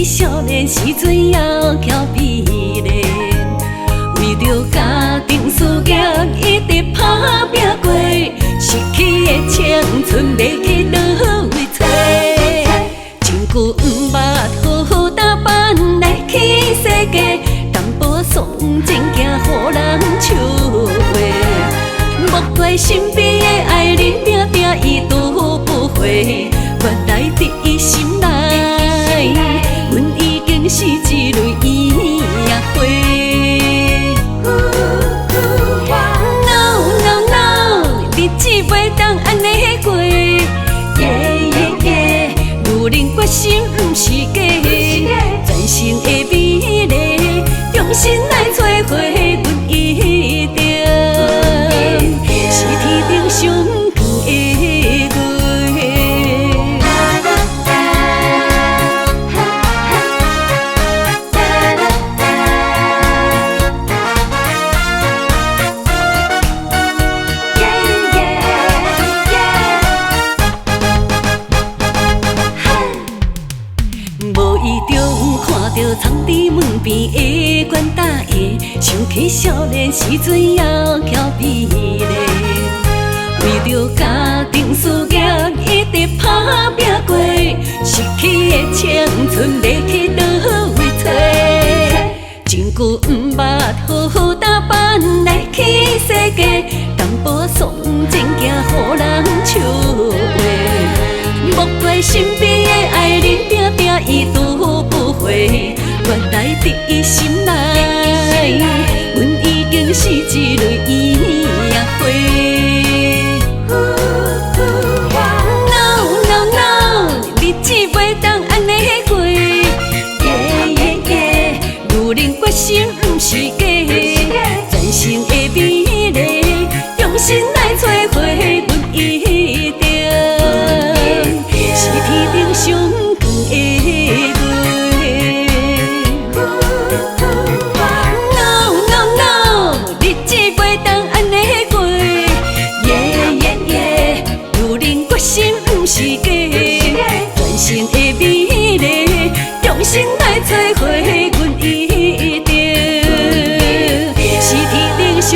少年时阵窈窕美丽，为着家庭事业一直打拼过，失去的青春要去倒位找？真久毋捌好好打扮来去世界，淡薄爽情惊予人笑话。莫怪身边的爱人定定已读不回，原来伫伊心内。阮已经是一蕊烟花。No no no， 日子袂当安尼过。女人决心毋是假，全身的美丽，用心来找回阮一定，是天顶上光的月。无意中看到藏伫门边的悬搭鞋，想起少年时阵窈窕美丽，为着家庭事业一直打拼过，失去的青春要去倒位找？真久毋捌好好打扮来去世界，淡薄爽情惊予人笑话。莫怪身边的爱人定定已读不回，原来伫伊心内，阮已经是一蕊烟花。No no no， 日子袂当安尼过。女人决心毋是假，全身的美丽，用心来找回阮一定。是天顶上光的月。No no no， 日子袂当安尼过。女人决心毋是假，全身的美丽，用心来找回阮一定，是天顶上。